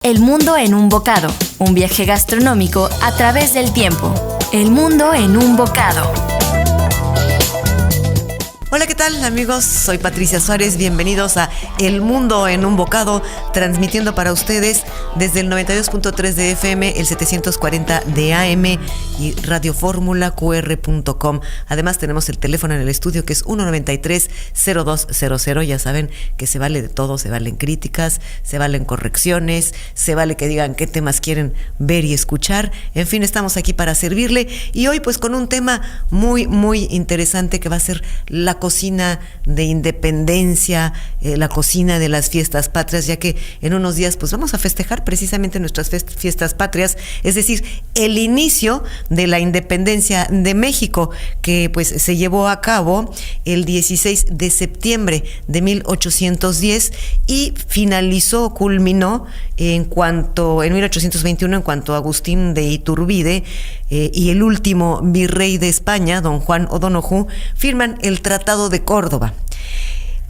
El mundo en un bocado, un viaje gastronómico a través del tiempo. El mundo en un bocado. Hola, ¿qué tal, amigos? Soy Patricia Suárez, bienvenidos a El Mundo en un Bocado, transmitiendo para ustedes desde el 92.3 de FM, el 740 de AM y radioformulaqr.com. Además tenemos el teléfono en el estudio que es 193-0200. Ya saben que se vale de todo, se valen críticas, se valen correcciones, se vale que digan qué temas quieren ver y escuchar. En fin, estamos aquí para servirle y hoy pues con un tema muy interesante que va a ser la cocina de independencia, la cocina de las fiestas patrias, ya que en unos días pues vamos a festejar precisamente nuestras fiestas patrias, es decir, el inicio de la independencia de México, que pues se llevó a cabo el 16 de septiembre de 1810 y culminó en 1821, en cuanto Agustín de Iturbide y el último virrey de España, don Juan O'Donoghue, firman el Tratado de Córdoba.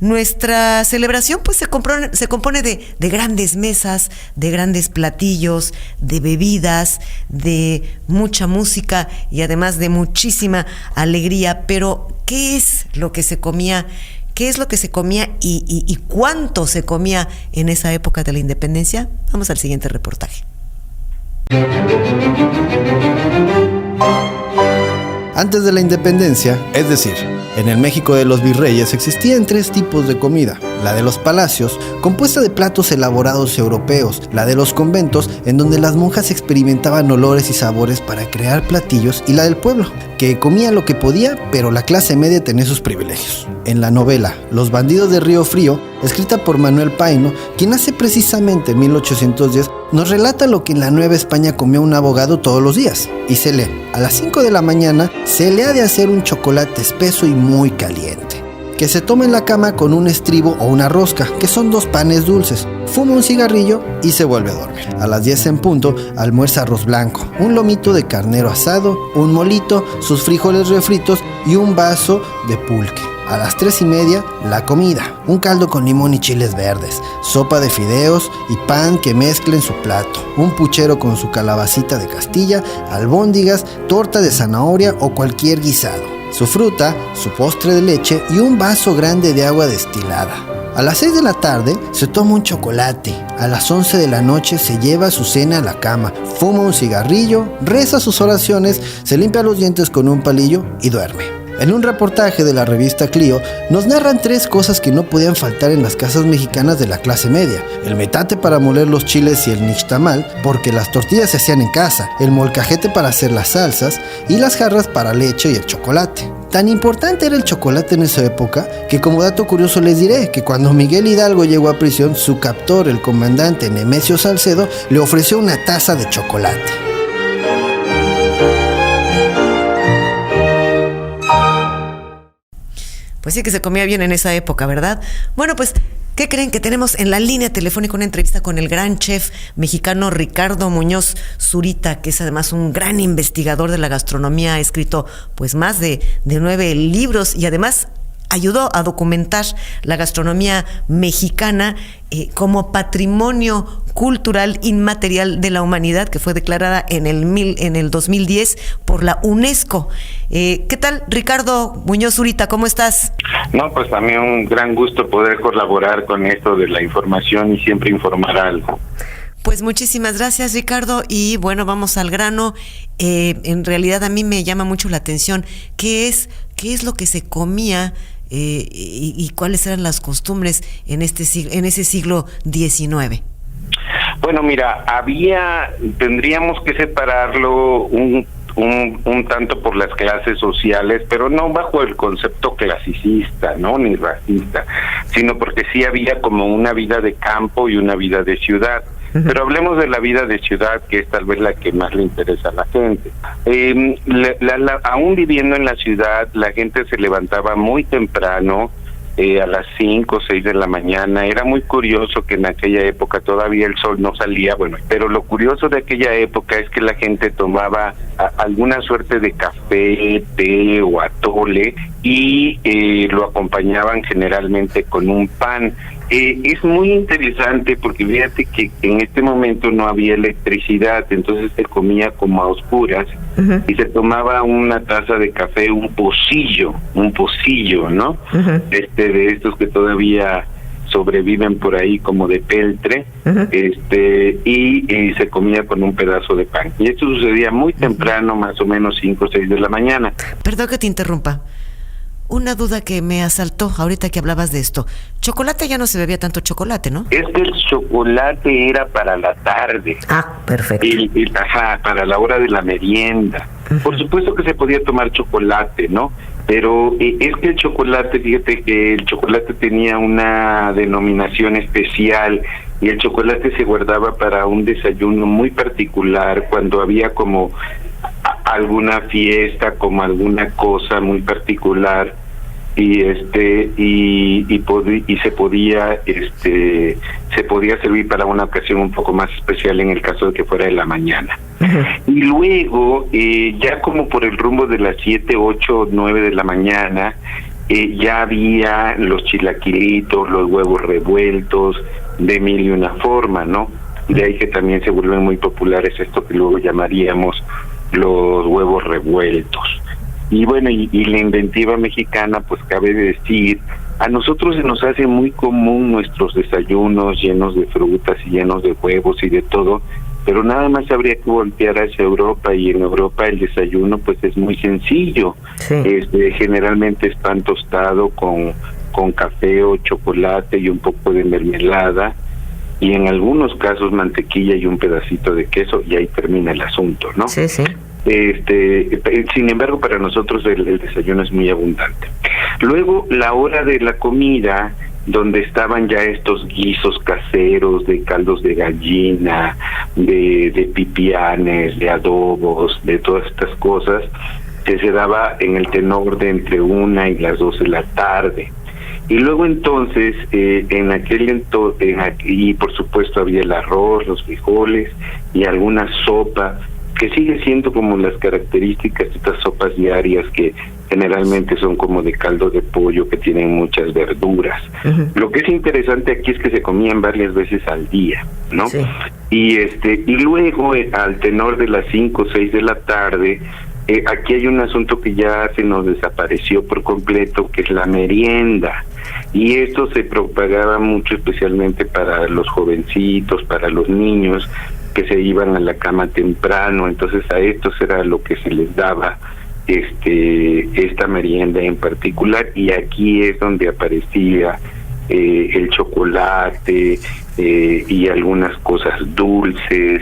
Nuestra celebración pues se compone de grandes mesas, de grandes platillos, de bebidas, de mucha música y además de muchísima alegría. Pero, ¿qué es lo que se comía? ¿Qué es lo que se comía y cuánto se comía en esa época de la independencia? Vamos al siguiente reportaje. Antes de la independencia, es decir, en el México de los virreyes, existían tres tipos de comida: la de los palacios, compuesta de platos elaborados europeos; la de los conventos, en donde las monjas experimentaban olores y sabores para crear platillos; y la del pueblo, que comía lo que podía, pero la clase media tenía sus privilegios. En la novela Los bandidos de Río Frío, escrita por Manuel Paino, quien nace precisamente en 1810, nos relata lo que en la Nueva España comía un abogado todos los días. Y se lee: a las 5 de la mañana se le ha de hacer un chocolate espeso y muy caliente, que se toma en la cama con un estribo o una rosca, que son 2 panes dulces, fuma un cigarrillo y se vuelve a dormir. A las 10 en punto almuerza arroz blanco, un lomito de carnero asado, un molito, sus frijoles refritos y un vaso de pulque. A las 3:30, la comida: un caldo con limón y chiles verdes, sopa de fideos y pan que mezcla en su plato, un puchero con su calabacita de Castilla, albóndigas, torta de zanahoria o cualquier guisado, su fruta, su postre de leche y un vaso grande de agua destilada. A las 6 de la tarde se toma un chocolate. A las 11 de la noche se lleva su cena a la cama, fuma un cigarrillo, reza sus oraciones, se limpia los dientes con un palillo y duerme. En un reportaje de la revista Clio, nos narran 3 cosas que no podían faltar en las casas mexicanas de la clase media: el metate para moler los chiles y el nixtamal, porque las tortillas se hacían en casa; el molcajete para hacer las salsas; y las jarras para leche y el chocolate. Tan importante era el chocolate en esa época que, como dato curioso, les diré que cuando Miguel Hidalgo llegó a prisión, su captor, el comandante Nemesio Salcedo, le ofreció una taza de chocolate. Pues sí que se comía bien en esa época, ¿verdad? Bueno, pues, ¿qué creen? Que tenemos en la línea telefónica una entrevista con el gran chef mexicano Ricardo Muñoz Zurita, que es además un gran investigador de la gastronomía. Ha escrito pues más de 9 libros y además ayudó a documentar la gastronomía mexicana como patrimonio cultural inmaterial de la humanidad, que fue declarada en el 2010 por la UNESCO. ¿Qué tal, Ricardo Muñoz Zurita? ¿Cómo estás? No, pues también un gran gusto poder colaborar con esto de la información y siempre informar algo. Pues muchísimas gracias, Ricardo, y bueno, vamos al grano. En realidad a mí me llama mucho la atención qué es lo que se comía y cuáles eran las costumbres en ese siglo XIX. Bueno, mira, tendríamos que separarlo un tanto por las clases sociales, pero no bajo el concepto clasicista, ¿no? Ni racista, sino porque sí había como una vida de campo y una vida de ciudad. Pero hablemos de la vida de ciudad, que es tal vez la que más le interesa a la gente. Aún viviendo en la ciudad, la gente se levantaba muy temprano, a las 5 o 6 de la mañana. Era muy curioso que en aquella época todavía el sol no salía, pero lo curioso de aquella época es que la gente tomaba alguna suerte de café, té o atole y lo acompañaban generalmente con un pan. Es muy interesante porque fíjate que en este momento no había electricidad, entonces se comía como a oscuras y se tomaba una taza de café, un pocillo, ¿no? De estos que todavía sobreviven por ahí como de peltre, y se comía con un pedazo de pan. Y esto sucedía muy temprano, más o menos 5 o 6 de la mañana. Perdón que te interrumpa. Una duda que me asaltó ahorita que hablabas de esto. Chocolate, ya no se bebía tanto chocolate, ¿no? Es que el chocolate era para la tarde. Ah, perfecto. Para la hora de la merienda. Por supuesto que se podía tomar chocolate, ¿no? Pero es que el chocolate, fíjate que el chocolate tenía una denominación especial y el chocolate se guardaba para un desayuno muy particular cuando había como alguna fiesta, como alguna cosa muy particular, y se podía servir para una ocasión un poco más especial en el caso de que fuera de la mañana. Y luego ya como por el rumbo de las 7, 8, 9 de la mañana ya había los chilaquilitos, los huevos revueltos de mil y una forma, ¿no? De ahí que también se vuelven muy populares esto que luego llamaríamos los huevos revueltos. Y bueno, y la inventiva mexicana, pues cabe decir, a nosotros se nos hace muy común nuestros desayunos llenos de frutas y llenos de huevos y de todo, pero nada más habría que voltear hacia Europa, y en Europa el desayuno pues es muy sencillo. Sí. Generalmente es pan tostado con café o chocolate y un poco de mermelada, y en algunos casos mantequilla y un pedacito de queso, y ahí termina el asunto, ¿no? Sí, sí. Sin embargo, para nosotros el desayuno es muy abundante. Luego, la hora de la comida, donde estaban ya estos guisos caseros de caldos de gallina, de pipianes, de adobos, de todas estas cosas, que se daba en el tenor de entre 1 y las 2 de la tarde. Y luego entonces, y por supuesto había el arroz, los frijoles y alguna sopa, que sigue siendo como las características de estas sopas diarias que generalmente son como de caldo de pollo, que tienen muchas verduras. Lo que es interesante aquí es que se comían varias veces al día, ¿no? Sí. Y luego al tenor de las 5 o 6 de la tarde, aquí hay un asunto que ya se nos desapareció por completo, que es la merienda. Y esto se propagaba mucho, especialmente para los jovencitos, para los niños que se iban a la cama temprano. Entonces a estos era lo que se les daba esta merienda en particular, y aquí es donde aparecía el chocolate y algunas cosas dulces,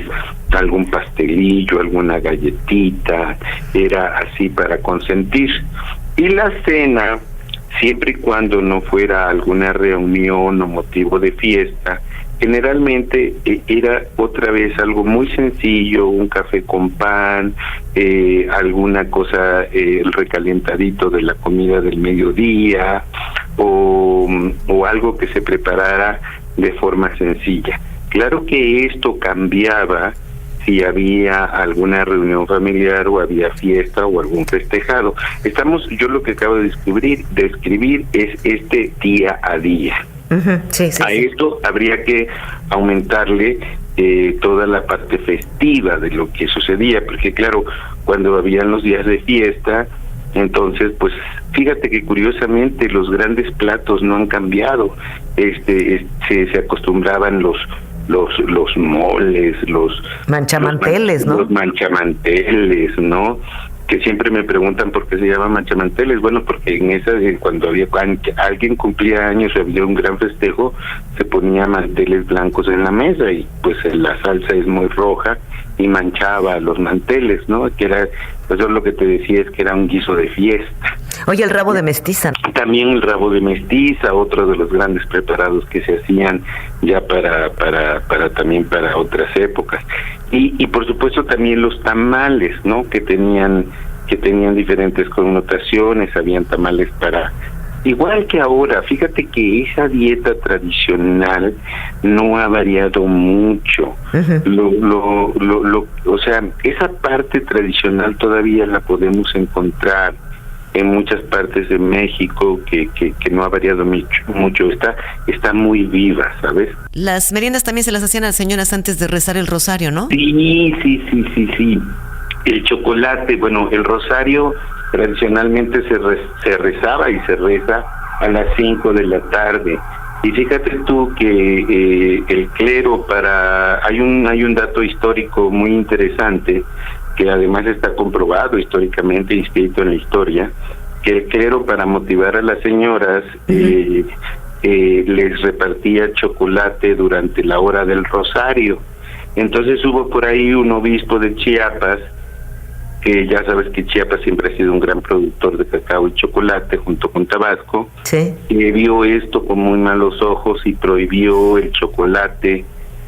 algún pastelillo, alguna galletita, era así para consentir. Y la cena, siempre y cuando no fuera alguna reunión o motivo de fiesta, generalmente era otra vez algo muy sencillo, un café con pan, alguna cosa, el recalentadito de la comida del mediodía, o algo que se preparara de forma sencilla. Claro que esto cambiaba si había alguna reunión familiar o había fiesta o algún festejado. Yo lo que acabo de describir es este día a día. Sí, sí, a esto habría que aumentarle toda la parte festiva de lo que sucedía, porque claro, cuando habían los días de fiesta, entonces pues fíjate que curiosamente los grandes platos no han cambiado. Se acostumbraban los moles, los manchamanteles, ¿no? Los manchamanteles, ¿no? Que siempre me preguntan por qué se llama manchamanteles. Bueno, porque cuando alguien cumplía años o había un gran festejo, se ponía manteles blancos en la mesa, y pues la salsa es muy roja y manchaba los manteles, ¿no? Que era, pues yo lo que te decía es que era un guiso de fiesta. Oye, el rabo de mestiza. También el rabo de mestiza, otro de los grandes preparados que se hacían ya para también para otras épocas. Y por supuesto también los tamales, ¿no? Que tenían diferentes connotaciones. Habían tamales para, igual que ahora. Fíjate que esa dieta tradicional no ha variado mucho. O sea, esa parte tradicional todavía la podemos encontrar en muchas partes de México, que no ha variado mucho, está muy viva, ¿sabes? Las meriendas también se las hacían a las señoras antes de rezar el rosario, ¿no? Sí. El chocolate, bueno, el rosario tradicionalmente se rezaba y se reza a las 5 de la tarde. Y fíjate tú que el clero hay un dato histórico muy interesante, que además está comprobado históricamente, inscrito en la historia, que el clero, para motivar a las señoras, les repartía chocolate durante la hora del rosario. Entonces hubo por ahí un obispo de Chiapas, que ya sabes que Chiapas siempre ha sido un gran productor de cacao y chocolate junto con Tabasco, sí, que vio esto con muy malos ojos y prohibió el chocolate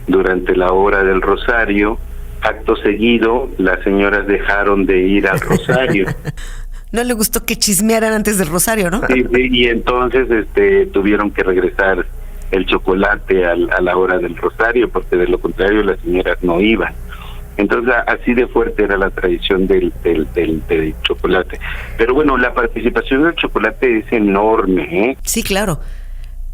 durante la hora del rosario. Acto seguido, las señoras dejaron de ir al rosario. No le gustó que chismearan antes del rosario, ¿no? Sí, y entonces tuvieron que regresar el chocolate a la hora del rosario, porque de lo contrario las señoras no iban. Entonces así de fuerte era la tradición del chocolate. Pero bueno, la participación del chocolate es enorme, ¿eh? Sí, claro.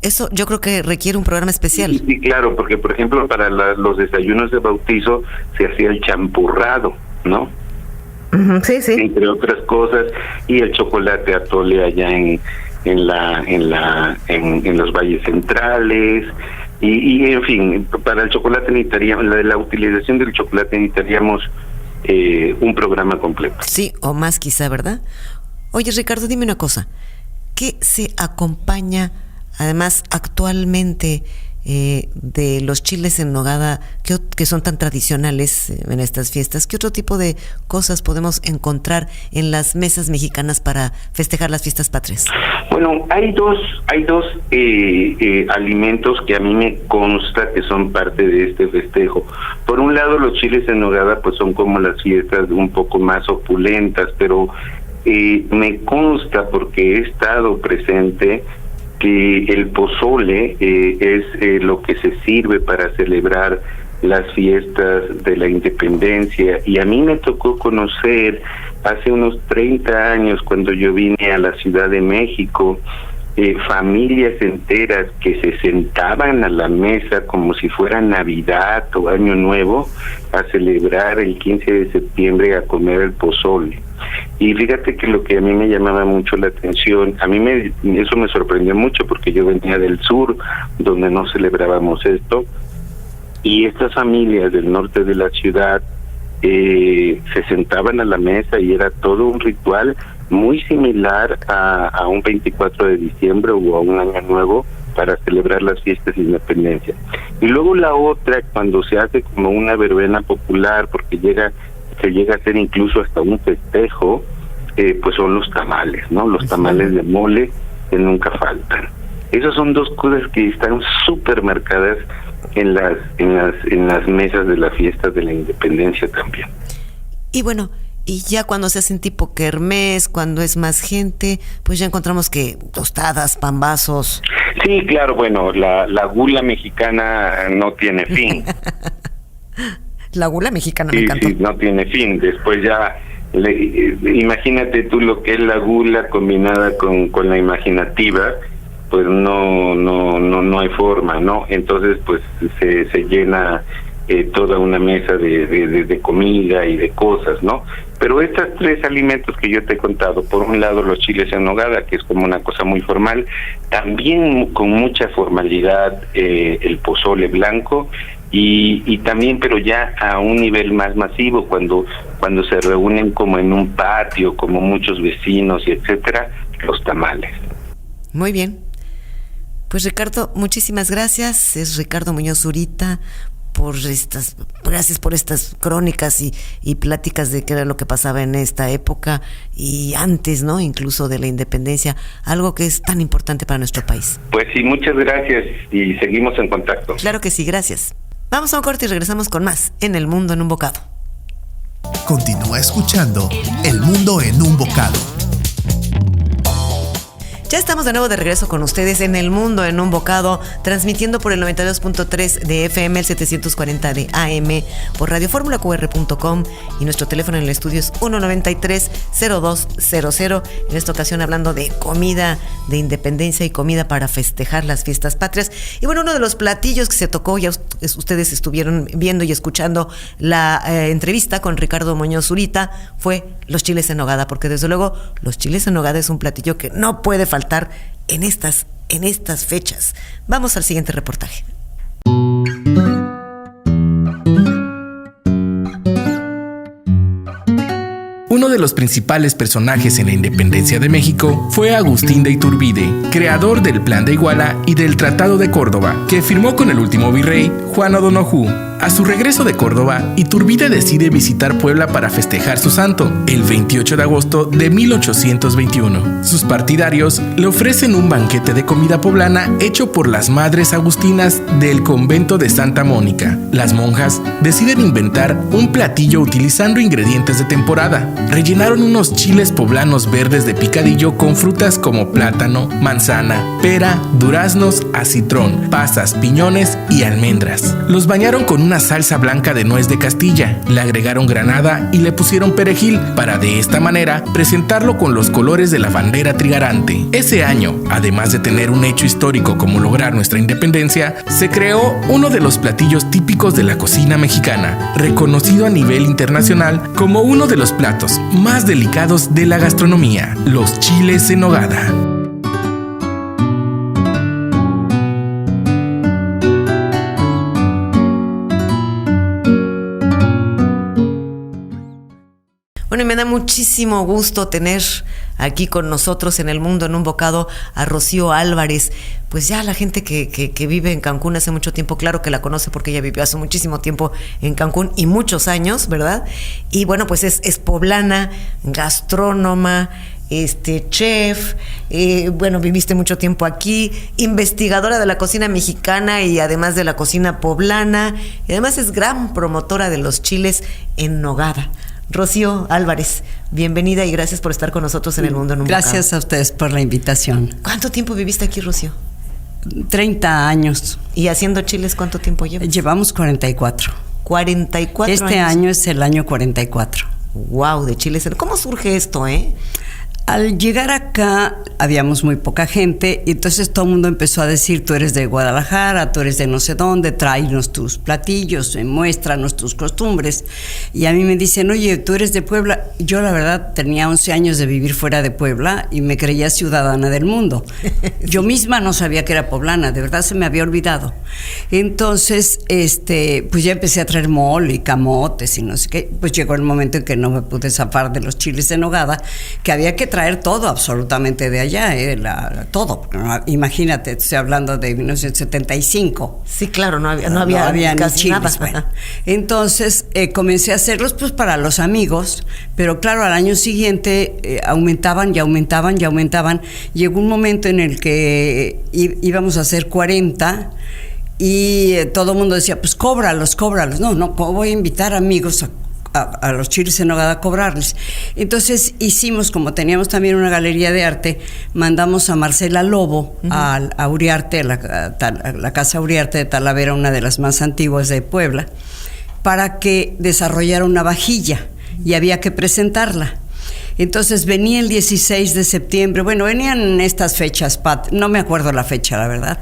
Eso yo creo que requiere un programa especial. Sí, claro, porque por ejemplo para los desayunos de bautizo se hacía el champurrado, ¿no? Sí. Entre otras cosas, y el chocolate atole allá en los valles centrales, y en fin, para el chocolate necesitaríamos, la utilización del chocolate necesitaríamos un programa completo. Sí, o más quizá, ¿verdad? Oye, Ricardo, dime una cosa. ¿Qué se acompaña, además, actualmente de los chiles en nogada que son tan tradicionales en estas fiestas? ¿Qué otro tipo de cosas podemos encontrar en las mesas mexicanas para festejar las fiestas patrias? Bueno, hay dos alimentos que a mí me consta que son parte de este festejo. Por un lado, los chiles en nogada pues son como las fiestas un poco más opulentas, pero me consta, porque he estado presente, que el pozole es lo que se sirve para celebrar las fiestas de la independencia. Y a mí me tocó conocer hace unos 30 años, cuando yo vine a la Ciudad de México, familias enteras que se sentaban a la mesa como si fuera Navidad o Año Nuevo a celebrar el 15 de septiembre, a comer el pozole. Y fíjate que lo que a mí me llamaba mucho la atención, eso me sorprendió mucho, porque yo venía del sur, donde no celebrábamos esto, y estas familias del norte de la ciudad se sentaban a la mesa y era todo un ritual muy similar a un 24 de diciembre o a un Año Nuevo, para celebrar las fiestas de independencia. Y luego la otra, cuando se hace como una verbena popular, porque se llega a hacer incluso hasta un festejo, pues son los tamales, ¿no? Los tamales de mole, que nunca faltan. Esas son dos cosas que están súper marcadas en las mesas de la fiesta de la independencia también. Y bueno, y ya cuando se hacen tipo kermés, cuando es más gente, pues ya encontramos que tostadas, pambazos. Sí, claro, bueno, la gula mexicana no tiene fin. La gula mexicana, sí, me encantó. Sí, no tiene fin. Después ya, imagínate tú lo que es la gula combinada con la imaginativa, pues no hay forma, ¿no? Entonces, pues se llena toda una mesa de comida y de cosas, ¿no? Pero estos tres alimentos que yo te he contado, por un lado los chiles en nogada, que es como una cosa muy formal, también con mucha formalidad el pozole blanco, y también, pero ya a un nivel más masivo, cuando se reúnen como en un patio, como muchos vecinos y etcétera, los tamales. Muy bien. Pues Ricardo, muchísimas gracias. Es Ricardo Muñoz Zurita. Gracias por estas crónicas y pláticas de qué era lo que pasaba en esta época y antes, ¿no? Incluso de la independencia, algo que es tan importante para nuestro país. Pues sí, muchas gracias y seguimos en contacto. Claro que sí, gracias. Vamos a un corte y regresamos con más en El Mundo en un Bocado. Continúa escuchando El Mundo en un Bocado. Ya estamos de nuevo de regreso con ustedes en El Mundo en un Bocado, transmitiendo por el 92.3 de FM, el 740 de AM, por radioformulaqr.com, y nuestro teléfono en el estudio es 193-0200. En esta ocasión hablando de comida de independencia y comida para festejar las fiestas patrias. Y bueno, uno de los platillos que se tocó, ya ustedes estuvieron viendo y escuchando la entrevista con Ricardo Muñoz Zurita, fue los chiles en nogada, porque desde luego los chiles en nogada es un platillo que no puede faltar en estas fechas. Vamos al siguiente reportaje. Uno de los principales personajes en la independencia de México fue Agustín de Iturbide, creador del Plan de Iguala y del Tratado de Córdoba, que firmó con el último virrey, Juan O'Donoghue. A su regreso de Córdoba, Iturbide decide visitar Puebla para festejar su santo, el 28 de agosto de 1821. Sus partidarios le ofrecen un banquete de comida poblana hecho por las madres agustinas del convento de Santa Mónica. Las monjas deciden inventar un platillo utilizando ingredientes de temporada. Rellenaron unos chiles poblanos verdes de picadillo con frutas como plátano, manzana, pera, duraznos, acitrón, pasas, piñones y almendras. Los bañaron con una salsa blanca de nuez de Castilla, le agregaron granada y le pusieron perejil para de esta manera presentarlo con los colores de la bandera trigarante. Ese año, además de tener un hecho histórico como lograr nuestra independencia, se creó uno de los platillos típicos de la cocina mexicana, reconocido a nivel internacional como uno de los platos más delicados de la gastronomía, los chiles en nogada. Bueno, y me da muchísimo gusto tener aquí con nosotros en El Mundo en un Bocado a Rocío Álvarez. Pues ya la gente que vive en Cancún hace mucho tiempo, claro que la conoce porque ella vivió hace muchísimo tiempo en Cancún y muchos años, ¿verdad? Y bueno, pues es poblana, gastrónoma, chef, bueno, viviste mucho tiempo aquí, investigadora de la cocina mexicana y además de la cocina poblana, y además es gran promotora de los chiles en nogada. Rocío Álvarez, bienvenida y gracias por estar con nosotros en El Mundo en un Gracias Bocado. a ustedes por la invitación. ¿Cuánto tiempo viviste aquí, Rocío? 30 años. ¿Y haciendo chiles cuánto tiempo llevas? Llevamos 44. 44 años. Este año es el año 44. Wow, de chiles. ¿Cómo surge esto, Al llegar acá habíamos muy poca gente y entonces todo el mundo empezó a decir: tú eres de Guadalajara, tú eres de no sé dónde, tráenos tus platillos, muéstranos tus costumbres. Y a mí me dicen: oye, tú eres de Puebla. Yo la verdad tenía 11 años de vivir fuera de Puebla y me creía ciudadana del mundo. Yo misma no sabía que era poblana, de verdad se me había olvidado. Entonces, pues ya empecé a traer mole y camotes y no sé qué. Pues llegó el momento en que no me pude zafar de los chiles en nogada, que había que traer todo absolutamente de allá, todo. Imagínate, estoy hablando de 1975. Sí, claro, no había ni casi chiles. nada. Bueno, entonces comencé a hacerlos pues para los amigos, pero claro, al año siguiente aumentaban. Llegó un momento en el que íbamos a hacer 40 y todo el mundo decía: pues cóbralos. No, voy a invitar amigos a los chiles en nogada a cobrarles. Entonces hicimos, como teníamos también una galería de arte, mandamos a Marcela Lobo, uh-huh, a Uriarte, a la Casa Uriarte de Talavera, una de las más antiguas de Puebla, para que desarrollara una vajilla y había que presentarla. Entonces venía el 16 de septiembre, bueno, venían estas fechas, no me acuerdo la fecha, la verdad,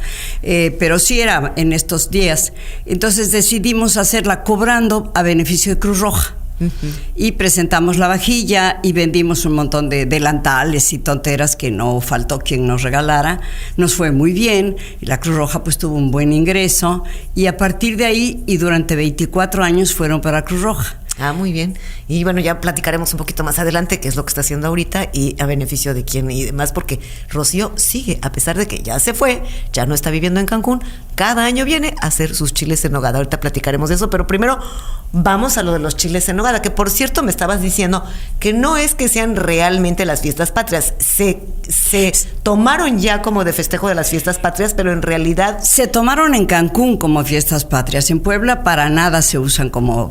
pero sí era en estos días. Entonces decidimos hacerla cobrando a beneficio de Cruz Roja. Uh-huh. Y presentamos la vajilla y vendimos un montón de delantales y tonteras que no faltó quien nos regalara. Nos fue muy bien y la Cruz Roja pues tuvo un buen ingreso y a partir de ahí y durante 24 años fueron para Cruz Roja. Ah, muy bien. Y bueno, ya platicaremos un poquito más adelante qué es lo que está haciendo ahorita y a beneficio de quién y demás, porque Rocío sigue, a pesar de que ya se fue, ya no está viviendo en Cancún, cada año viene a hacer sus chiles en nogada. Ahorita platicaremos de eso, pero primero vamos a lo de los chiles en nogada, que por cierto me estabas diciendo que no es que sean realmente las fiestas patrias, se tomaron ya como de festejo de las fiestas patrias, pero en realidad... Se tomaron en Cancún como fiestas patrias. En Puebla para nada se usan como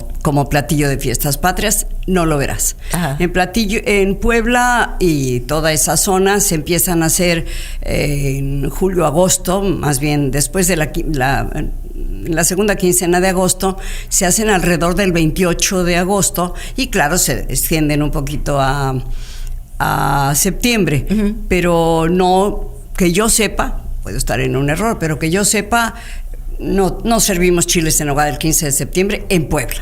platillo de de Fiestas Patrias, no lo verás. Ajá. En Puebla y toda esa zona se empiezan a hacer en julio, agosto, más bien después de la segunda quincena de agosto, se hacen alrededor del 28 de agosto y claro, se extienden un poquito a septiembre, pero no, que yo sepa, puedo estar en un error, pero que yo sepa, no servimos chiles en nogada el 15 de septiembre en Puebla.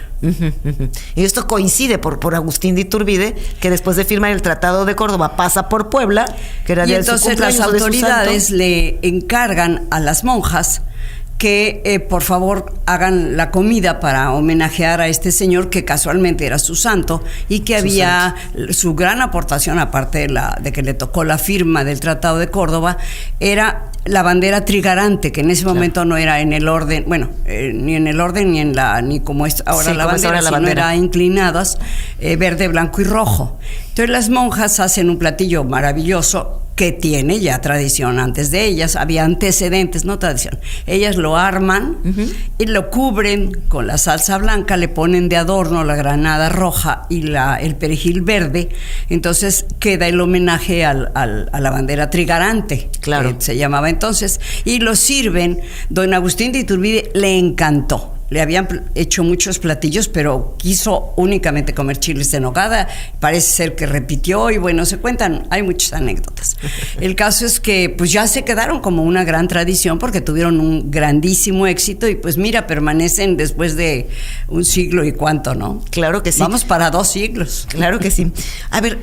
Y esto coincide por Agustín de Iturbide, que después de firmar el Tratado de Córdoba pasa por Puebla, que era y día de su entonces las cumpleaños o de su autoridades santo. le encargan a las monjas que por favor hagan la comida para homenajear a este señor que casualmente era su santo y que había su gran aportación, aparte de que le tocó la firma del Tratado de Córdoba, era la bandera trigarante, que en ese momento no era en el orden, bueno, ni en el orden ni como es ahora la bandera, sino era inclinadas, verde, blanco y rojo. Entonces las monjas hacen un platillo maravilloso que tiene ya tradición antes de ellas, había antecedentes, no tradición. Ellas lo arman y lo cubren con la salsa blanca, le ponen de adorno la granada roja y el perejil verde, entonces queda el homenaje a la bandera trigarante, claro, que se llamaba entonces, y lo sirven. Don Agustín de Iturbide le encantó. Le habían hecho muchos platillos, pero quiso únicamente comer chiles de nogada. Parece ser que repitió y bueno, se cuentan, hay muchas anécdotas. El caso es que pues ya se quedaron como una gran tradición porque tuvieron un grandísimo éxito y pues mira, permanecen después de un siglo y cuánto, ¿no? Claro que sí. Vamos para 2 siglos. Claro que sí. A ver,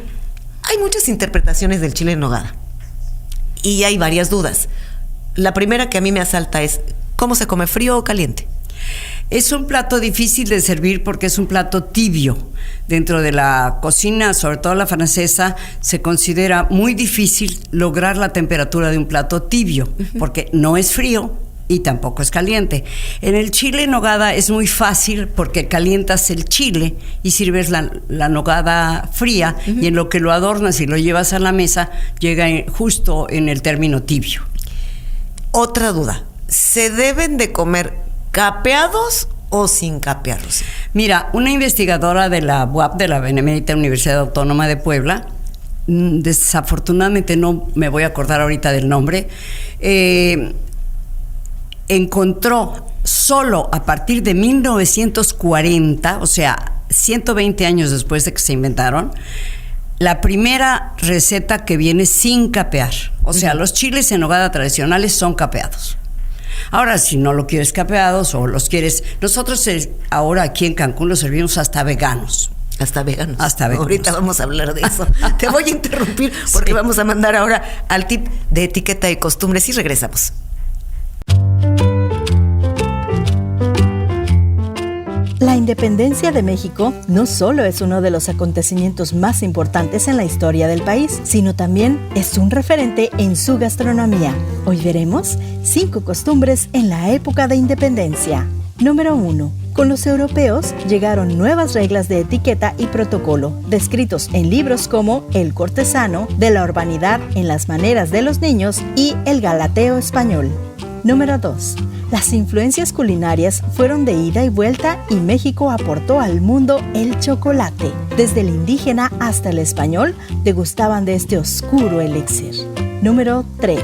hay muchas interpretaciones del chile en nogada y hay varias dudas. La primera que a mí me asalta es, ¿cómo se come, frío o caliente? Es un plato difícil de servir porque es un plato tibio. Dentro de la cocina, sobre todo la francesa, se considera muy difícil lograr la temperatura de un plato tibio, porque no es frío y tampoco es caliente. En el chile en nogada es muy fácil porque calientas el chile y sirves la nogada fría y en lo que lo adornas y lo llevas a la mesa, llega justo en el término tibio. Otra duda, ¿se deben de comer capeados o sin capearlos? Mira, una investigadora de la UAP, de la Benemérita Universidad Autónoma de Puebla, desafortunadamente no me voy a acordar ahorita del nombre, encontró solo a partir de 1940, o sea, 120 años después de que se inventaron, la primera receta que viene sin capear. O sea, los chiles en nogada tradicionales son capeados. Ahora, si no lo quieres capeados o los quieres... Nosotros ahora aquí en Cancún los servimos hasta veganos. Hasta veganos. Hasta veganos. Ahorita vamos a hablar de eso. Te voy a interrumpir porque vamos a mandar ahora al tip de etiqueta y costumbres y regresamos. La independencia de México no solo es uno de los acontecimientos más importantes en la historia del país, sino también es un referente en su gastronomía. Hoy veremos 5 costumbres en la época de independencia. Número 1. Con los europeos llegaron nuevas reglas de etiqueta y protocolo, descritos en libros como El cortesano, De la urbanidad en las maneras de los niños y El galateo español. Número 2. Las influencias culinarias fueron de ida y vuelta y México aportó al mundo el chocolate. Desde el indígena hasta el español degustaban de este oscuro elixir. Número 3.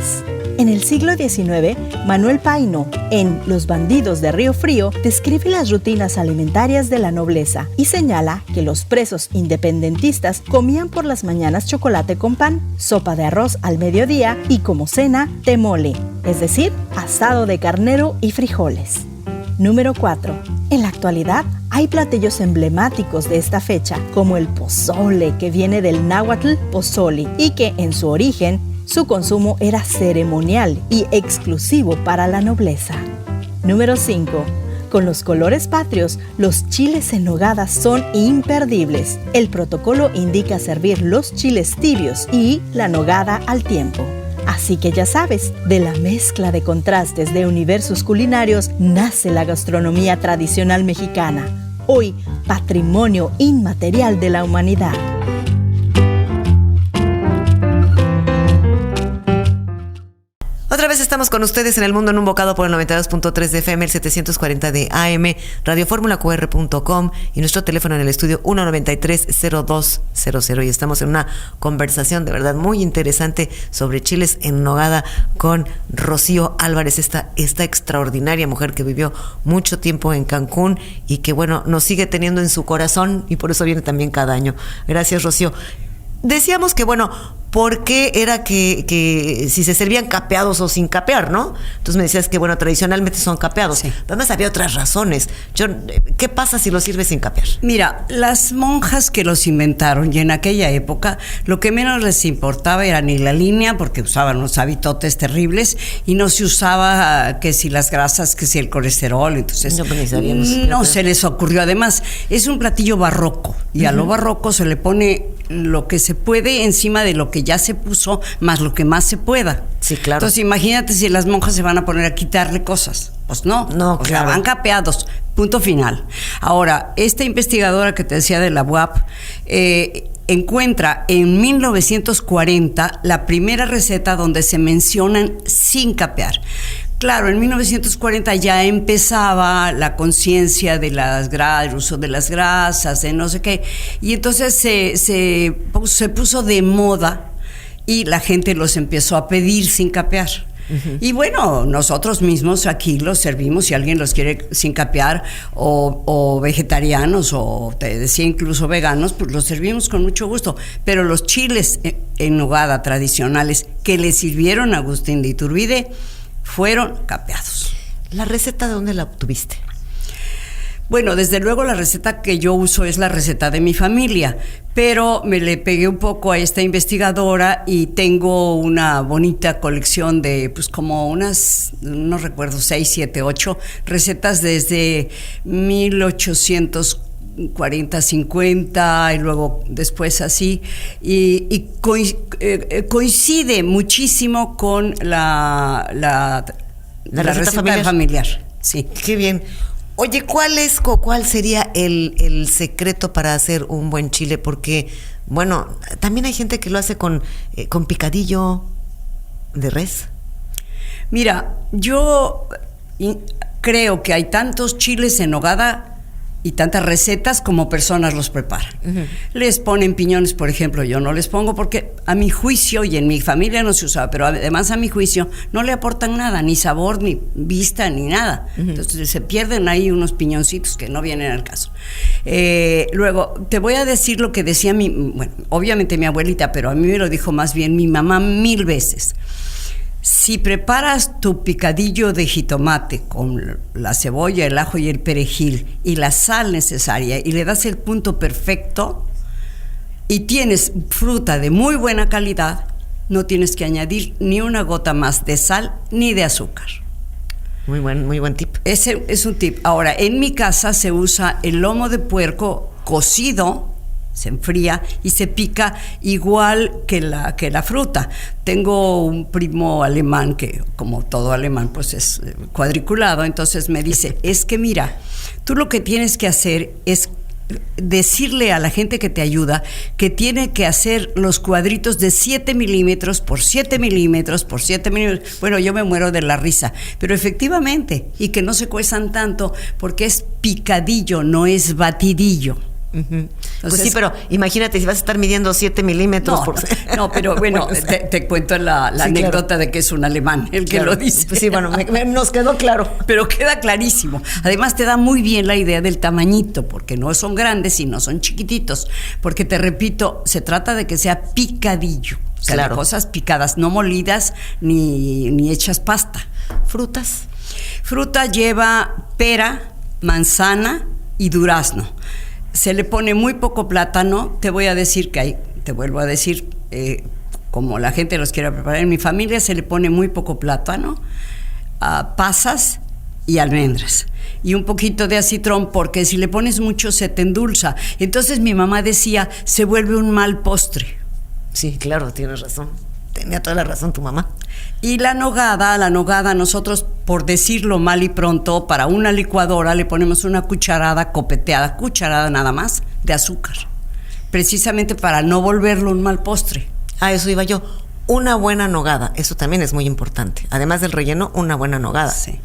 En el siglo XIX, Manuel Paino, en Los bandidos de Río Frío, describe las rutinas alimentarias de la nobleza y señala que los presos independentistas comían por las mañanas chocolate con pan, sopa de arroz al mediodía y como cena, temole, es decir, asado de carnero y frijoles. Número 4. En la actualidad, hay platillos emblemáticos de esta fecha, como el pozole, que viene del náhuatl pozoli y que en su origen, su consumo era ceremonial y exclusivo para la nobleza. Número 5. Con los colores patrios, los chiles en nogada son imperdibles. El protocolo indica servir los chiles tibios y la nogada al tiempo. Así que ya sabes, de la mezcla de contrastes de universos culinarios nace la gastronomía tradicional mexicana, hoy patrimonio inmaterial de la humanidad. Otra vez estamos con ustedes en El Mundo en un Bocado por el 92.3 de FM, el 740 de AM, radioformulaqr.com y nuestro teléfono en el estudio 193-0200. Y estamos en una conversación de verdad muy interesante sobre chiles en nogada con Rocío Álvarez, esta extraordinaria mujer que vivió mucho tiempo en Cancún y que, bueno, nos sigue teniendo en su corazón y por eso viene también cada año. Gracias, Rocío. Decíamos que, bueno, ¿por qué era que si se servían capeados o sin capear, no? Entonces me decías que, bueno, tradicionalmente son capeados. Sí. Además había otras razones. ¿Qué pasa si los sirves sin capear? Mira, las monjas que los inventaron y en aquella época lo que menos les importaba era ni la línea, porque usaban unos habitotes terribles y no se usaba que si las grasas, que si el colesterol. Entonces no se les ocurrió. Además, es un platillo barroco y a lo barroco se le pone lo que se puede encima de lo que ya se puso, más lo que más se pueda. Sí, claro. Entonces imagínate si las monjas se van a poner a quitarle cosas. Pues no, claro. O sea, van capeados, punto final. Ahora, esta investigadora que te decía de la UAP encuentra en 1940 la primera receta donde se mencionan sin capear. Claro, en 1940 ya empezaba la conciencia de el uso de las grasas, de no sé qué, y entonces se puso de moda y la gente los empezó a pedir sin capear. Y bueno, nosotros mismos aquí los servimos, si alguien los quiere sin capear, o vegetarianos, o te decía incluso veganos, pues los servimos con mucho gusto. Pero los chiles en nogada tradicionales que le sirvieron a Agustín de Iturbide fueron capeados. ¿La receta de dónde la obtuviste? Bueno, desde luego la receta que yo uso es la receta de mi familia, pero me le pegué un poco a esta investigadora y tengo una bonita colección de, pues como unas, no recuerdo, 6, 7, 8 recetas desde 1840, 50 y luego después así, y coincide muchísimo con la receta familiar. Sí. Qué bien. Oye, ¿cuál sería el secreto para hacer un buen chile? Porque, bueno, también hay gente que lo hace con picadillo de res. Mira, yo creo que hay tantos chiles en nogada y tantas recetas como personas los preparan. Les ponen piñones, por ejemplo, yo no les pongo porque a mi juicio, y en mi familia no se usaba, pero además a mi juicio no le aportan nada, ni sabor, ni vista, ni nada. Entonces se pierden ahí unos piñoncitos que no vienen al caso. Luego, te voy a decir lo que decía obviamente mi abuelita, pero a mí me lo dijo más bien mi mamá 1000 veces. Si preparas tu picadillo de jitomate con la cebolla, el ajo y el perejil y la sal necesaria y le das el punto perfecto y tienes fruta de muy buena calidad, no tienes que añadir ni una gota más de sal ni de azúcar. Muy buen tip. Ese es un tip. Ahora, en mi casa se usa el lomo de puerco cocido, se enfría y se pica igual que la fruta. Tengo un primo alemán que, como todo alemán, pues es cuadriculado, entonces me dice, es que mira, tú lo que tienes que hacer es decirle a la gente que te ayuda que tiene que hacer los cuadritos de 7 milímetros por 7 milímetros por 7 milímetros. Bueno, yo me muero de la risa, pero efectivamente, y que no se cuezan tanto porque es picadillo, no es batidillo. Entonces, pues sí, pero imagínate si vas a estar midiendo 7 milímetros. No, pero bueno, te cuento la anécdota, claro, de que es un alemán el que lo dice. Pues sí, bueno, nos quedó claro. Pero queda clarísimo. Además te da muy bien la idea del tamañito, porque no son grandes y no son chiquititos. Porque te repito, se trata de que sea picadillo. O sea, claro, de cosas picadas, no molidas ni hechas pasta. ¿Frutas? Fruta lleva pera, manzana y durazno. Se le pone muy poco plátano. Te voy a decir te vuelvo a decir, como la gente los quiere preparar, en mi familia se le pone muy poco plátano, pasas y almendras. Y un poquito de acitrón, porque si le pones mucho se te endulza. Entonces mi mamá decía, se vuelve un mal postre. Sí, claro, tienes razón. Tenía toda la razón tu mamá. Y la nogada, nosotros, por decirlo mal y pronto, para una licuadora le ponemos una cucharada copeteada, cucharada nada más, de azúcar. Precisamente para no volverlo un mal postre. A eso iba yo. una buena nogada, eso también es muy importante. Además del relleno, una buena nogada. Sí.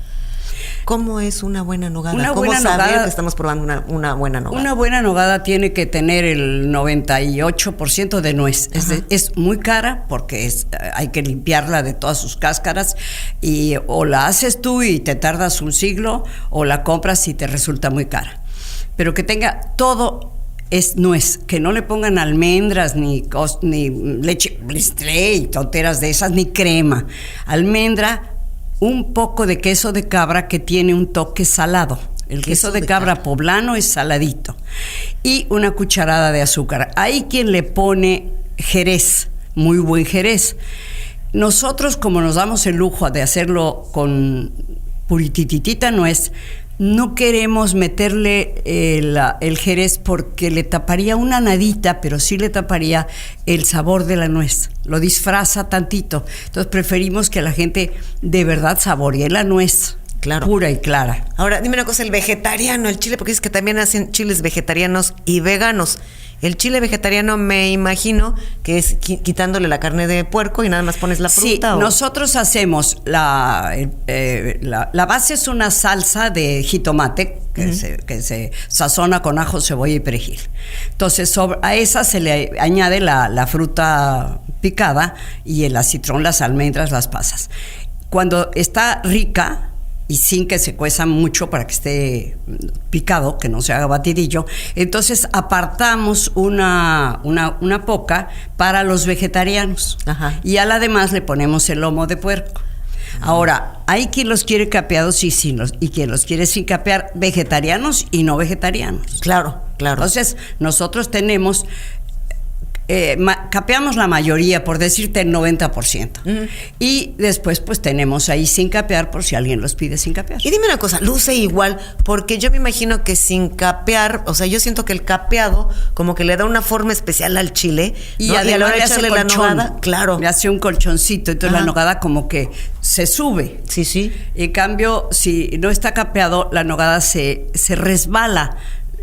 ¿Cómo es una buena nogada? Una ¿Cómo buena saber nogada, que estamos probando una buena nogada? Una buena nogada tiene que tener el 98% de nuez. Es muy cara porque hay que limpiarla de todas sus cáscaras y o la haces tú y te tardas un siglo o la compras y te resulta muy cara. Pero que tenga todo es nuez, que no le pongan almendras ni leche blistré y tonteras de esas, ni crema. Almendra, un poco de queso de cabra que tiene un toque salado. El queso de cabra poblano es saladito. Y una cucharada de azúcar. Hay quien le pone jerez, muy buen jerez. Nosotros, como nos damos el lujo de hacerlo con purititita nuez, no queremos meterle el jerez porque le taparía una nadita, pero sí le taparía el sabor de la nuez. Lo disfraza tantito. Entonces preferimos que la gente de verdad saboree la nuez. Claro. Pura y clara. Ahora, dime una cosa, el vegetariano, el chile, porque es que también hacen chiles vegetarianos y veganos. El chile vegetariano me imagino que es quitándole la carne de puerco y nada más pones la fruta. Sí, nosotros hacemos la base es una salsa de jitomate que se sazona con ajo, cebolla y perejil. Entonces a esa se le añade la fruta picada y el acitrón, las almendras, las pasas. Cuando está rica y sin que se cueza mucho para que esté picado, que no se haga batidillo, entonces apartamos una poca para los vegetarianos. Ajá. Y a la demás le ponemos el lomo de puerco. Ahora, hay quien los quiere capeados y quien los quiere sin capear, vegetarianos y no vegetarianos. Claro, claro. Entonces, nosotros tenemos... capeamos la mayoría, por decirte el 90%. Y después pues tenemos ahí sin capear por si alguien los pide sin capear. Y dime una cosa, luce igual, porque yo me imagino que sin capear, o sea, yo siento que el capeado como que le da una forma especial al chile, ¿no? Y además a la hora de le hace echarle colchón, la nogada, claro. Le hace un colchoncito, entonces la nogada como que se sube. Sí, sí. En cambio, si no está capeado, la nogada se resbala.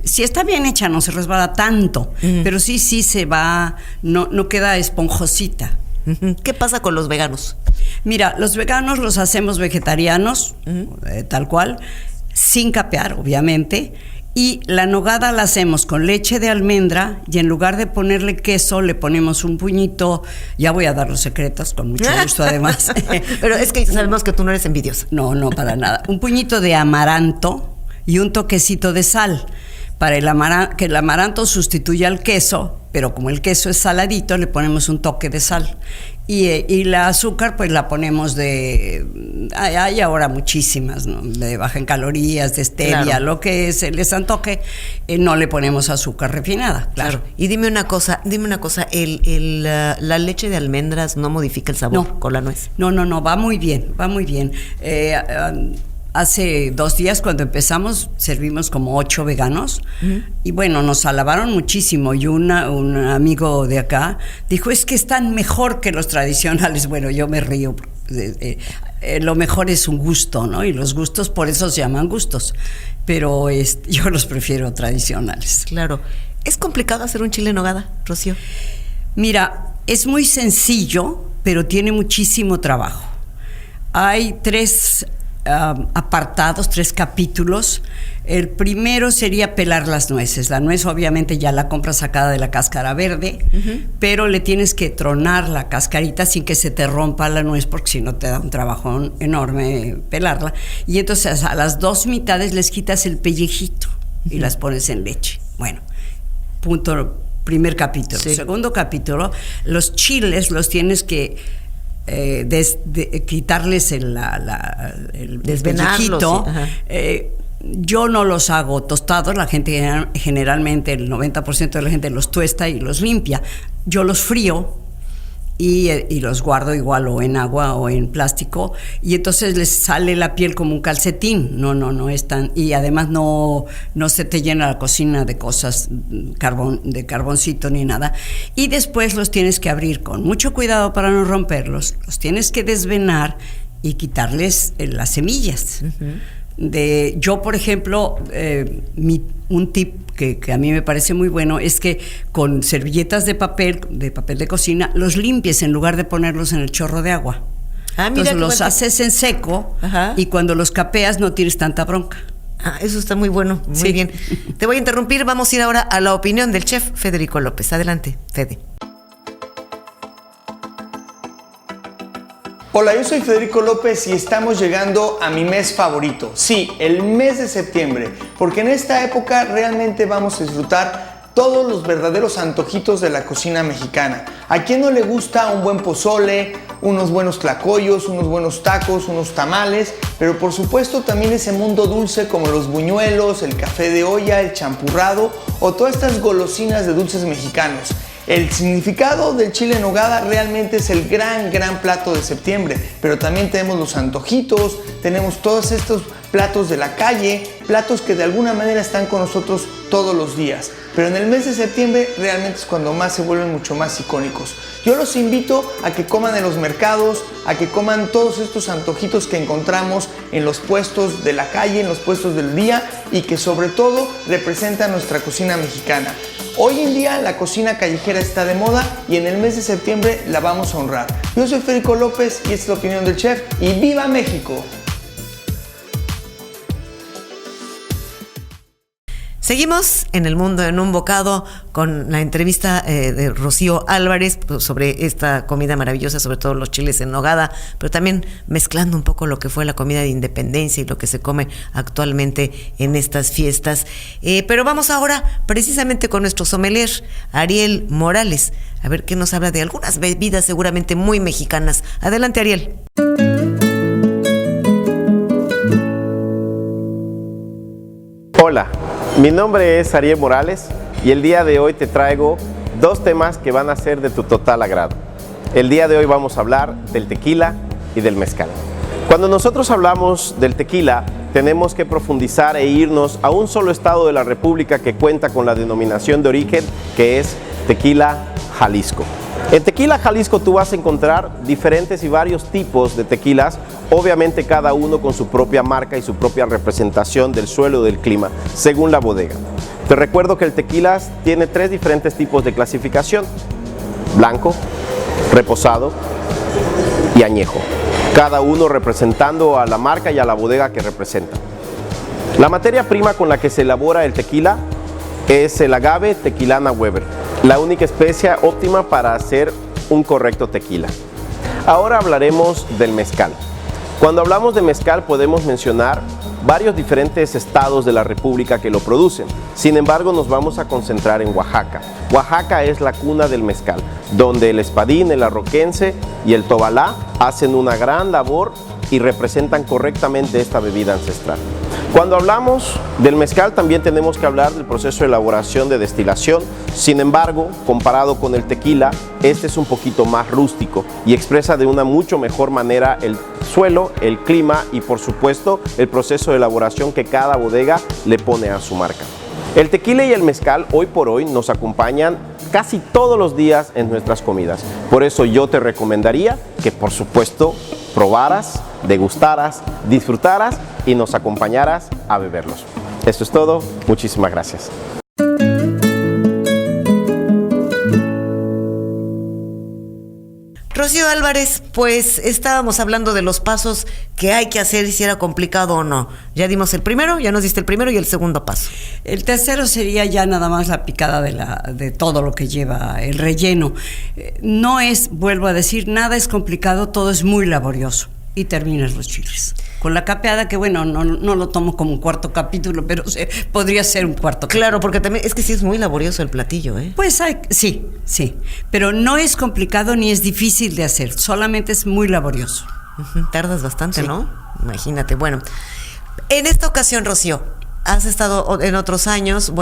Si está bien hecha, no se resbala tanto, pero sí se va, no queda esponjosita. ¿Qué pasa con los veganos? Mira, los veganos los hacemos vegetarianos, tal cual, sin capear, obviamente, y la nogada la hacemos con leche de almendra y en lugar de ponerle queso, le ponemos un puñito, ya voy a dar los secretos, con mucho gusto además. Pero es que sabemos que tú no eres envidiosa. No, para nada. Un puñito de amaranto y un toquecito de sal. Para que el amaranto sustituya al queso, pero como el queso es saladito, le ponemos un toque de sal. Y la azúcar, pues la ponemos hay ahora muchísimas, ¿no? De baja en calorías, de stevia, claro. Lo que se les antoje, no le ponemos azúcar refinada, claro. Y dime una cosa, la leche de almendras no modifica el sabor con la nuez. No, va muy bien. Hace 2 días cuando empezamos servimos como 8 veganos y bueno, nos alabaron muchísimo y un amigo de acá dijo, es que están mejor que los tradicionales. Bueno, yo me río, lo mejor es un gusto, ¿no? Y los gustos por eso se llaman gustos, pero yo los prefiero tradicionales. Claro. ¿Es complicado hacer un chile en nogada, Rocío? Mira, es muy sencillo, pero tiene muchísimo trabajo. Hay 3 apartados, 3 capítulos. El primero sería pelar las nueces. La nuez obviamente ya la compras sacada de la cáscara verde, pero le tienes que tronar la cascarita sin que se te rompa la nuez, porque si no te da un trabajo enorme pelarla. Y entonces a las 2 mitades les quitas el pellejito y las pones en leche. Bueno, primer capítulo. Sí. Segundo capítulo, los chiles los tienes que quitarles el pellejito. Yo no los hago tostados, la gente generalmente, el 90% de la gente los tuesta y los limpia. Yo los frío y los guardo igual o en agua o en plástico y entonces les sale la piel como un calcetín. No es tan, y además no se te llena la cocina de cosas, de carboncito ni nada. Y después los tienes que abrir con mucho cuidado para no romperlos, los tienes que desvenar y quitarles las semillas. Yo, por ejemplo, un tip que a mí me parece muy bueno, es que con servilletas de papel de cocina, los limpies en lugar de ponerlos en el chorro de agua. Entonces los haces en seco. Ajá. Y cuando los capeas no tienes tanta bronca. Eso está muy bueno, muy bien. Te voy a interrumpir, vamos a ir ahora a la opinión del chef Federico López. Adelante, Fede. Hola, yo soy Federico López y estamos llegando a mi mes favorito. Sí, el mes de septiembre, porque en esta época realmente vamos a disfrutar todos los verdaderos antojitos de la cocina mexicana. ¿A quién no le gusta un buen pozole, unos buenos tlacoyos, unos buenos tacos, unos tamales? Pero por supuesto también ese mundo dulce como los buñuelos, el café de olla, el champurrado o todas estas golosinas de dulces mexicanos. El significado del chile en nogada realmente es el gran plato de septiembre, pero también tenemos los antojitos, tenemos todos estos platos de la calle, platos que de alguna manera están con nosotros todos los días. Pero en el mes de septiembre realmente es cuando más se vuelven mucho más icónicos. Yo los invito a que coman en los mercados, a que coman todos estos antojitos que encontramos en los puestos de la calle, en los puestos del día y que sobre todo representan nuestra cocina mexicana. Hoy en día la cocina callejera está de moda y en el mes de septiembre la vamos a honrar. Yo soy Federico López y esta es la opinión del chef y ¡viva México! Seguimos en El Mundo en un Bocado con la entrevista de Rocío Álvarez sobre esta comida maravillosa, sobre todo los chiles en nogada, pero también mezclando un poco lo que fue la comida de independencia y lo que se come actualmente en estas fiestas. Pero vamos ahora precisamente con nuestro sommelier, Ariel Morales, a ver qué nos habla de algunas bebidas seguramente muy mexicanas. Adelante, Ariel. Hola, mi nombre es Ariel Morales y el día de hoy te traigo dos temas que van a ser de tu total agrado. El día de hoy vamos a hablar del tequila y del mezcal. Cuando nosotros hablamos del tequila, tenemos que profundizar e irnos a un solo estado de la República que cuenta con la denominación de origen, que es Tequila, Jalisco. En Tequila, Jalisco tú vas a encontrar diferentes y varios tipos de tequilas, obviamente cada uno con su propia marca y su propia representación del suelo y del clima, según la bodega. Te recuerdo que el tequila tiene tres diferentes tipos de clasificación: blanco, reposado y añejo, cada uno representando a la marca y a la bodega que representa. La materia prima con la que se elabora el tequila es el agave Tequilana Weber, la única especia óptima para hacer un correcto tequila. Ahora hablaremos del mezcal. Cuando hablamos de mezcal podemos mencionar varios diferentes estados de la República que lo producen. Sin embargo, nos vamos a concentrar en Oaxaca. Oaxaca es la cuna del mezcal, donde el espadín, el arroquense y el tobalá hacen una gran labor y representan correctamente esta bebida ancestral. Cuando hablamos del mezcal también tenemos que hablar del proceso de elaboración de destilación. Sin embargo, comparado con el tequila, este es un poquito más rústico y expresa de una mucho mejor manera el suelo, el clima y por supuesto el proceso de elaboración que cada bodega le pone a su marca. El tequila y el mezcal hoy por hoy nos acompañan casi todos los días en nuestras comidas. Por eso yo te recomendaría que por supuesto probaras, degustaras, disfrutaras y nos acompañaras a beberlos. Esto es todo, muchísimas gracias. Rocío Álvarez, pues estábamos hablando de los pasos que hay que hacer y si era complicado o no. Ya dimos el primero, ya nos diste el primero y el segundo paso. El tercero sería ya nada más la picada de todo lo que lleva el relleno. No es, vuelvo a decir, nada es complicado, todo es muy laborioso. Y terminas los chiles. Con la capeada, que bueno, no lo tomo como un cuarto capítulo, pero podría ser un cuarto capítulo. Claro, porque también es que sí es muy laborioso el platillo, ¿eh? Pues sí. Pero no es complicado ni es difícil de hacer, solamente es muy laborioso. Tardas bastante, sí, ¿no? Imagínate. Bueno, en esta ocasión, Rocío, has estado en otros años,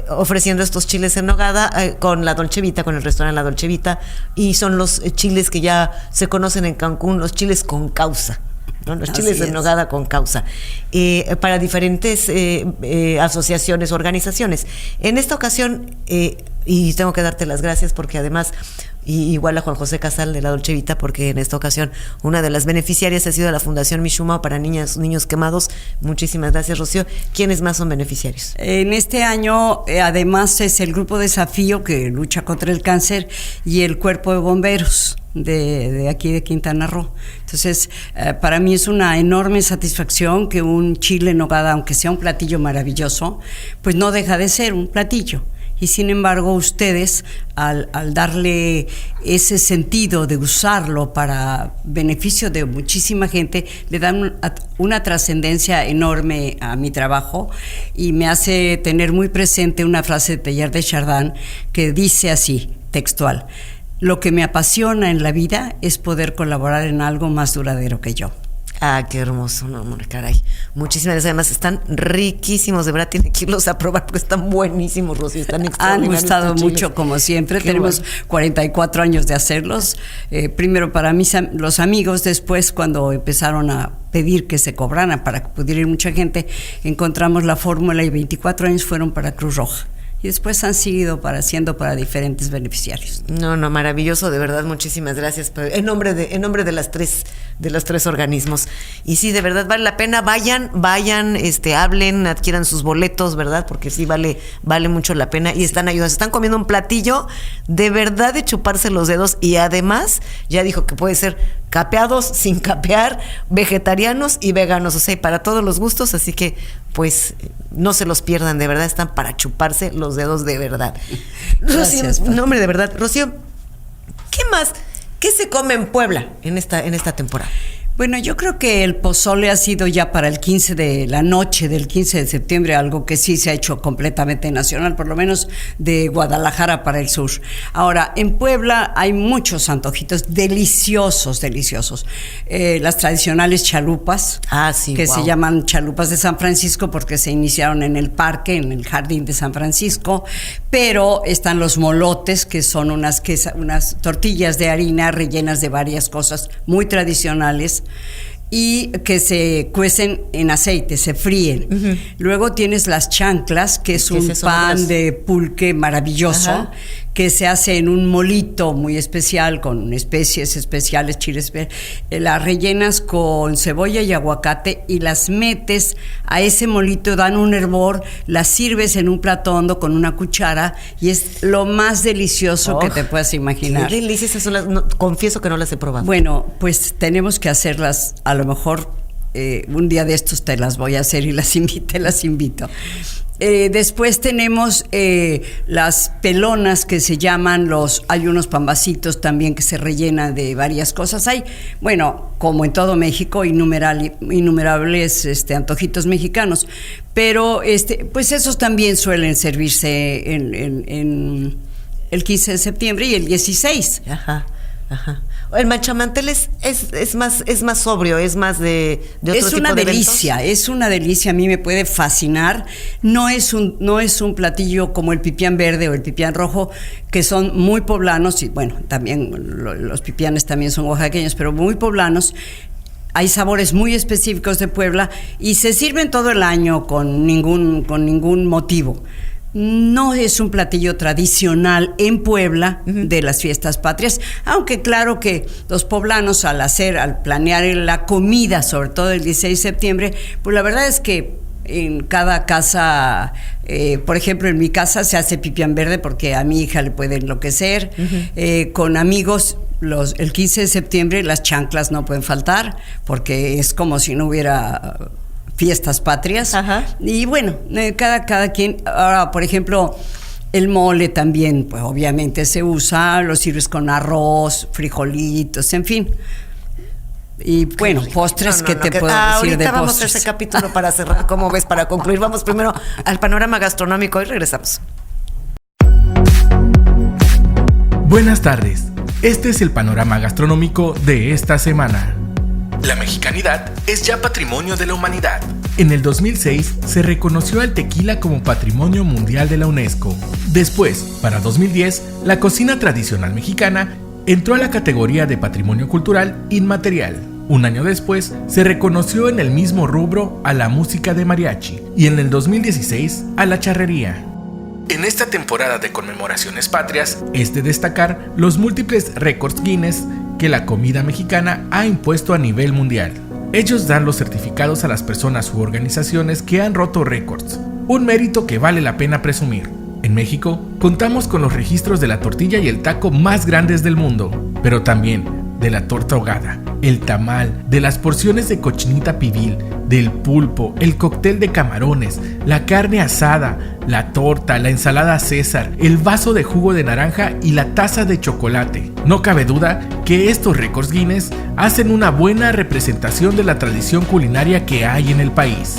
ofreciendo estos chiles en nogada con la Dolce Vita, con el restaurante La Dolce Vita, y son los chiles que ya se conocen en Cancún, los chiles con causa, ¿no? Los chiles en nogada con causa, para diferentes asociaciones, organizaciones. En esta ocasión y tengo que darte las gracias porque además, y igual a Juan José Casal de la Dolce Vita, porque en esta ocasión una de las beneficiarias ha sido la Fundación Mishuma para niños quemados. Muchísimas gracias, Rocío. ¿Quiénes más son beneficiarios? En este año, además, es el Grupo Desafío que lucha contra el cáncer y el Cuerpo de Bomberos de aquí de Quintana Roo. Entonces, para mí es una enorme satisfacción que un chile en nogada, aunque sea un platillo maravilloso, pues no deja de ser un platillo. Y sin embargo, ustedes, al darle ese sentido de usarlo para beneficio de muchísima gente, le dan una trascendencia enorme a mi trabajo y me hace tener muy presente una frase de Teilhard de Chardin que dice así, textual: lo que me apasiona en la vida es poder colaborar en algo más duradero que yo. Ah, qué hermoso, no, caray. Muchísimas gracias. Además, están riquísimos, de verdad, tienen que irlos a probar porque están buenísimos, Rocío. Están extraordinarios. Han gustado mucho, como siempre. Qué Tenemos bueno. 44 años de hacerlos. Primero para los amigos, después cuando empezaron a pedir que se cobraran para que pudiera ir mucha gente, encontramos la fórmula y 24 años fueron para Cruz Roja. Y después han seguido siendo para diferentes beneficiarios. No, maravilloso, de verdad, muchísimas gracias. En nombre de los tres organismos. Y sí, de verdad vale la pena, vayan, hablen, adquieran sus boletos, ¿verdad? Porque sí vale mucho la pena y están ayudando. Están comiendo un platillo de verdad de chuparse los dedos y además ya dijo que puede ser capeados, sin capear, vegetarianos y veganos, o sea, para todos los gustos, así que pues no se los pierdan, de verdad, están para chuparse los dedos de verdad. Gracias, Rocío, no, hombre, de verdad, Rocío, ¿qué más? ¿Qué se come en Puebla en esta temporada? Bueno, yo creo que el pozole ha sido ya para el 15 de la noche del 15 de septiembre, algo que sí se ha hecho completamente nacional, por lo menos de Guadalajara para el sur. Ahora, en Puebla hay muchos antojitos deliciosos. Las tradicionales chalupas, que se llaman chalupas de San Francisco porque se iniciaron en el parque, en el jardín de San Francisco, pero están los molotes, que son unas tortillas de harina rellenas de varias cosas muy tradicionales, y que se cuecen en aceite, se fríen. Uh-huh. Luego tienes las chanclas, que es un pan de pulque maravilloso. Ajá. Que se hace en un molito muy especial, con especies especiales, chiles, las rellenas con cebolla y aguacate y las metes a ese molito, dan un hervor, las sirves en un plato hondo con una cuchara y es lo más delicioso que te puedas imaginar. Qué delicias son confieso que no las he probado. Bueno, pues tenemos que hacerlas, a lo mejor un día de estos te las voy a hacer y las invito. Después tenemos las pelonas que se llaman hay unos pambacitos también que se rellenan de varias cosas. Hay, bueno, como en todo México, innumerables antojitos mexicanos, pero pues esos también suelen servirse en el 15 de septiembre y el 16. Ajá. El manchamantel es más sobrio, es más de otro tipo de eventos. Es una delicia, a mí me puede fascinar. No es un platillo como el pipián verde o el pipián rojo, que son muy poblanos, y bueno, también los pipianes también son oaxaqueños, pero muy poblanos. Hay sabores muy específicos de Puebla y se sirven todo el año con ningún motivo. No es un platillo tradicional en Puebla de las fiestas patrias, aunque claro que los poblanos al planear la comida, sobre todo el 16 de septiembre, pues la verdad es que en cada casa, por ejemplo en mi casa se hace pipián verde porque a mi hija le puede enloquecer, con amigos. El 15 de septiembre las chanclas no pueden faltar porque es como si no hubiera fiestas patrias. Ajá. Y bueno, cada quien. Ahora, por ejemplo, el mole también, pues obviamente se usa, lo sirves con arroz, frijolitos, en fin. Y bueno, postres, ¿qué te puedo decir de postres? Ahorita vamos a ese capítulo para cerrar, ¿cómo ves? Para concluir, vamos primero al panorama gastronómico y regresamos. Buenas tardes, este es el panorama gastronómico de esta semana. La mexicanidad es ya patrimonio de la humanidad. En el 2006 se reconoció al tequila como Patrimonio Mundial de la UNESCO. Después, para 2010, la cocina tradicional mexicana entró a la categoría de Patrimonio Cultural Inmaterial. Un año después, se reconoció en el mismo rubro a la música de mariachi y en el 2016 a la charrería. En esta temporada de conmemoraciones patrias es de destacar los múltiples récords Guinness que la comida mexicana ha impuesto a nivel mundial. Ellos dan los certificados a las personas u organizaciones que han roto récords, un mérito que vale la pena presumir. En México, contamos con los registros de la tortilla y el taco más grandes del mundo, pero también de la torta ahogada, el tamal, de las porciones de cochinita pibil, del pulpo, el cóctel de camarones, la carne asada, la torta, la ensalada César, el vaso de jugo de naranja y la taza de chocolate. No cabe duda que estos récords Guinness hacen una buena representación de la tradición culinaria que hay en el país.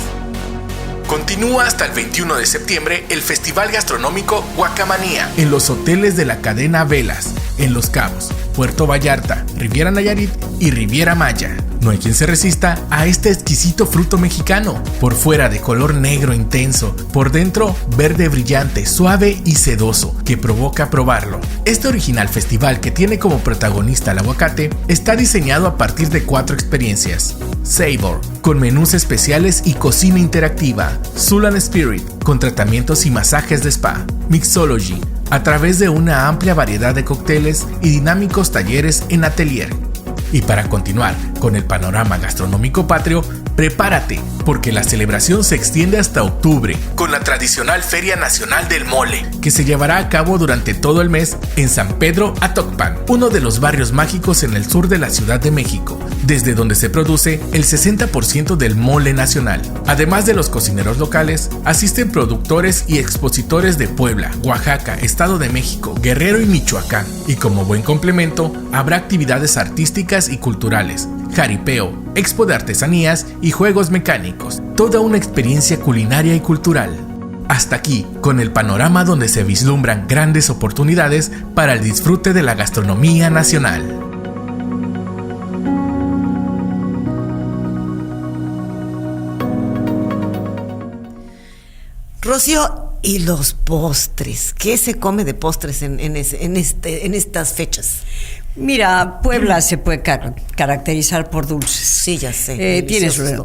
Continúa hasta el 21 de septiembre el Festival Gastronómico Guacamanía en los hoteles de la cadena Velas, en Los Cabos, Puerto Vallarta, Riviera Nayarit y Riviera Maya. No hay quien se resista a este exquisito fruto mexicano, por fuera de color negro intenso, por dentro verde brillante, suave y sedoso, que provoca probarlo. Este original festival, que tiene como protagonista al aguacate, está diseñado a partir de 4 experiencias. Savor, con menús especiales y cocina interactiva. Soul and Spirit, con tratamientos y masajes de spa. Mixology, a través de una amplia variedad de cócteles y dinámicos talleres en atelier. Y para continuar con el panorama gastronómico patrio, prepárate, porque la celebración se extiende hasta octubre, con la tradicional Feria Nacional del Mole, que se llevará a cabo durante todo el mes en San Pedro Atocpan, uno de los barrios mágicos en el sur de la Ciudad de México, desde donde se produce el 60% del mole nacional. Además de los cocineros locales, asisten productores y expositores de Puebla, Oaxaca, Estado de México, Guerrero y Michoacán. Y como buen complemento, habrá actividades artísticas y culturales, jaripeo, expo de artesanías y juegos mecánicos, toda una experiencia culinaria y cultural. Hasta aquí, con el panorama donde se vislumbran grandes oportunidades para el disfrute de la gastronomía nacional. Rocío, ¿y los postres? ¿Qué se come de postres en estas fechas? Mira, Puebla se puede caracterizar por dulces. Sí, ya sé.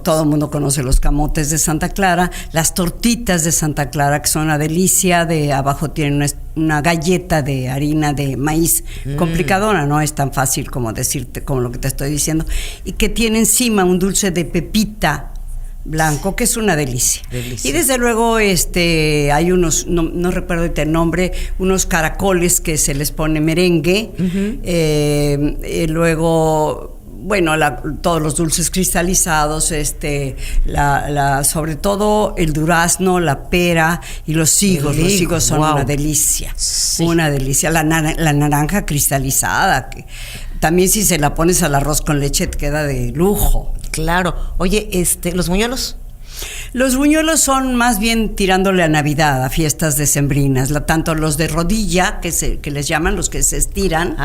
Todo el mundo conoce los camotes de Santa Clara, las tortitas de Santa Clara, que son una delicia. De abajo tienen una galleta de harina de maíz, complicadora, no es tan fácil como decirte, como lo que te estoy diciendo, y que tiene encima un dulce de pepita blanco, que es una delicia. Y desde luego hay unos, no recuerdo el nombre, unos caracoles que se les pone merengue, luego, bueno, todos los dulces cristalizados, sobre todo el durazno, la pera y los higos. Los higos son una delicia, una delicia. La naranja cristalizada, que también si se la pones al arroz con leche te queda de lujo. Claro. Oye, ¿los buñuelos? Los buñuelos son más bien tirándole a Navidad, a fiestas decembrinas, tanto los de rodilla, que les llaman, los que se estiran,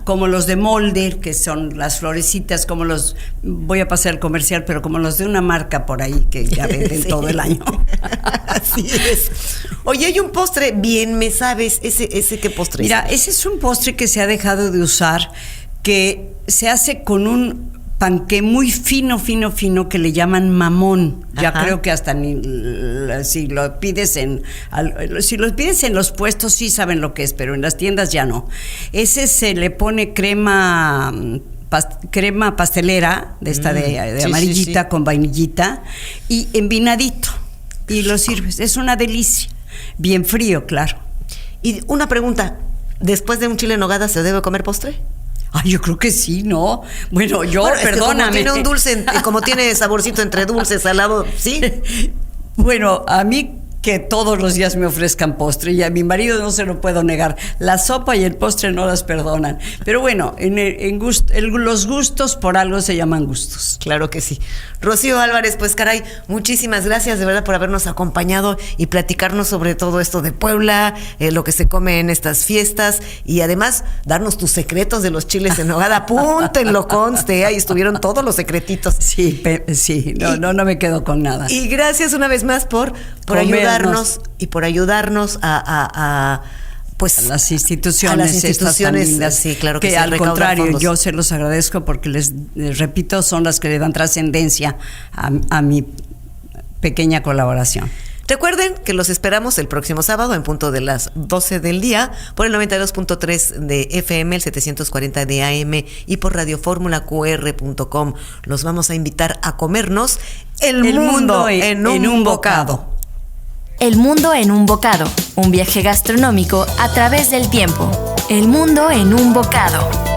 como los de molde, que son las florecitas, como voy a pasar el comercial, pero como los de una marca por ahí que ya venden todo el año. Así es. Oye, hay un postre, bien me sabes, ¿ese qué postre es? Mira, ese es un postre que se ha dejado de usar, que se hace con un panqué muy fino, que le llaman mamón. Ya creo que hasta si lo pides en los puestos sí saben lo que es, pero en las tiendas ya no. Ese se le pone crema pastelera, de esta de amarillita, con vainillita, y envinadito, y lo sirves. Es una delicia. Bien frío, claro. Y una pregunta, ¿después de un chile en nogada se debe comer postre? Ay, yo creo que sí, ¿no? Bueno, perdóname. Como tiene un dulce, como tiene saborcito entre dulce, salado, ¿sí? Bueno, a mí que todos los días me ofrezcan postre, y a mi marido no se lo puedo negar. La sopa y el postre no las perdonan. Pero bueno, los gustos por algo se llaman gustos. Claro que sí. Rocío Álvarez, pues caray, muchísimas gracias de verdad por habernos acompañado y platicarnos sobre todo esto de Puebla, lo que se come en estas fiestas, y además darnos tus secretos de los chiles en nogada. Apúntenlo, conste, ahí estuvieron todos los secretitos. Sí, no me quedo con nada. Y gracias una vez más por ayudarnos y por ayudarnos a las instituciones estas tan lindas, sí, claro que sí, al contrario, fondos. Yo se los agradezco porque les repito, son las que le dan trascendencia a mi pequeña colaboración. Recuerden que los esperamos el próximo sábado en punto de las 12 del día por el 92.3 de FM, el 740 de AM y por radioformulaqr.com. Los vamos a invitar a comernos el mundo en un bocado. El mundo en un bocado, un viaje gastronómico a través del tiempo. El mundo en un bocado.